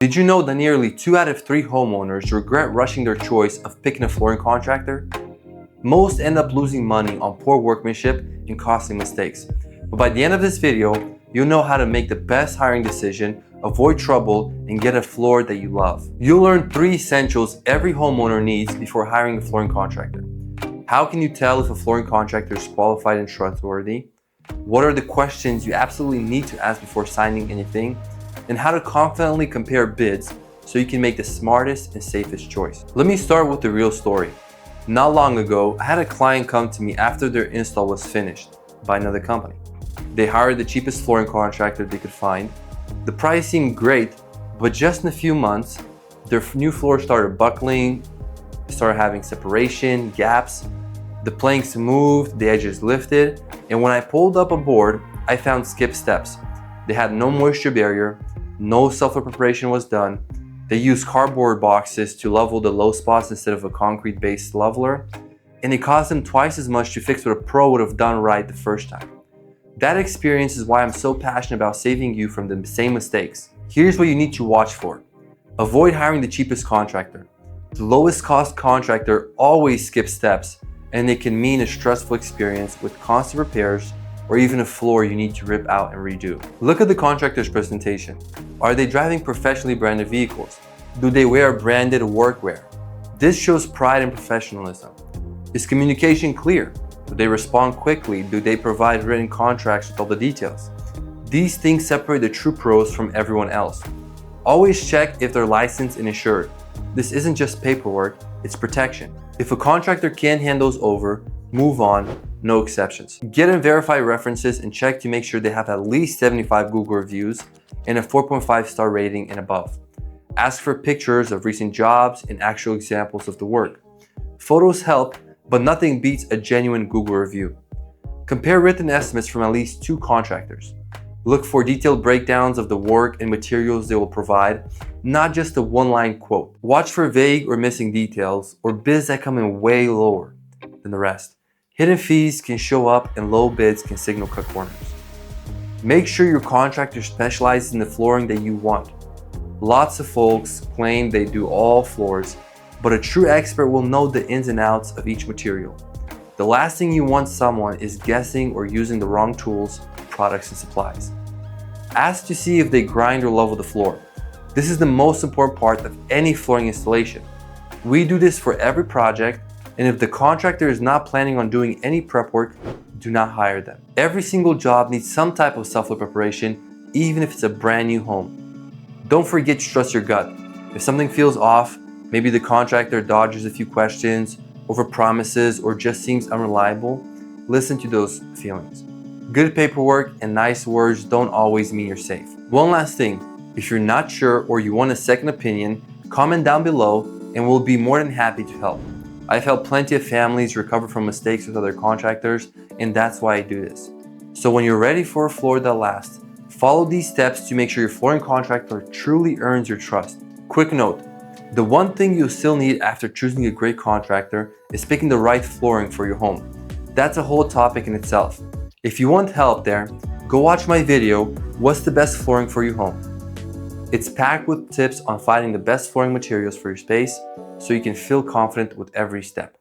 Did you know that nearly 2 out of 3 homeowners regret rushing their choice of picking a flooring contractor? Most end up losing money on poor workmanship and costly mistakes. But by the end of this video, you'll know how to make the best hiring decision, avoid trouble, and get a floor that you love. You'll learn 3 essentials every homeowner needs before hiring a flooring contractor. How can you tell if a flooring contractor is qualified and trustworthy? What are the questions you absolutely need to ask before signing anything? And how to confidently compare bids so you can make the smartest and safest choice. Let me start with the real story. Not long ago, I had a client come to me after their install was finished by another company. They hired the cheapest flooring contractor they could find. The price seemed great, but just in a few months, their new floor started buckling, started having separation, gaps. The planks moved, the edges lifted, and when I pulled up a board, I found skip steps. They had no moisture barrier, no sulfur preparation was done. They used cardboard boxes to level the low spots instead of a concrete-based leveler, and it cost them twice as much to fix what a pro would have done right the first time. That experience is why I'm so passionate about saving you from the same mistakes. Here's what you need to watch for. Avoid hiring the cheapest contractor. The lowest cost contractor always skips steps, and it can mean a stressful experience with constant repairs or even a floor you need to rip out and redo. Look at the contractor's presentation. Are they driving professionally branded vehicles? Do they wear branded workwear? This shows pride and professionalism. Is communication clear? Do they respond quickly? Do they provide written contracts with all the details? These things separate the true pros from everyone else. Always check if they're licensed and insured. This isn't just paperwork, it's protection. If a contractor can't hand those over, move on, no exceptions. Get and verify references and check to make sure they have at least 75 Google reviews and a 4.5 star rating and above. Ask for pictures of recent jobs and actual examples of the work. Photos help, but nothing beats a genuine Google review. Compare written estimates from at least 2 contractors. Look for detailed breakdowns of the work and materials they will provide, not just a one-line quote. Watch for vague or missing details or bids that come in way lower than the rest. Hidden fees can show up and low bids can signal cut corners. Make sure your contractor specializes in the flooring that you want. Lots of folks claim they do all floors, but a true expert will know the ins and outs of each material. The last thing you want someone is guessing or using the wrong tools, products, and supplies. Ask to see if they grind or level the floor. This is the most important part of any flooring installation. We do this for every project, and if the contractor is not planning on doing any prep work, do not hire them. Every single job needs some type of sulfur preparation, even if it's a brand new home. Don't forget to trust your gut. If something feels off, maybe the contractor dodges a few questions, overpromises, or just seems unreliable, listen to those feelings. Good paperwork and nice words don't always mean you're safe. One last thing, if you're not sure or you want a second opinion, comment down below and we'll be more than happy to help. I've helped plenty of families recover from mistakes with other contractors, and that's why I do this. So when you're ready for a floor that lasts, follow these steps to make sure your flooring contractor truly earns your trust. Quick note, the one thing you'll still need after choosing a great contractor is picking the right flooring for your home. That's a whole topic in itself. If you want help there, go watch my video, What's the Best Flooring for Your Home? It's packed with tips on finding the best flooring materials for your space so you can feel confident with every step.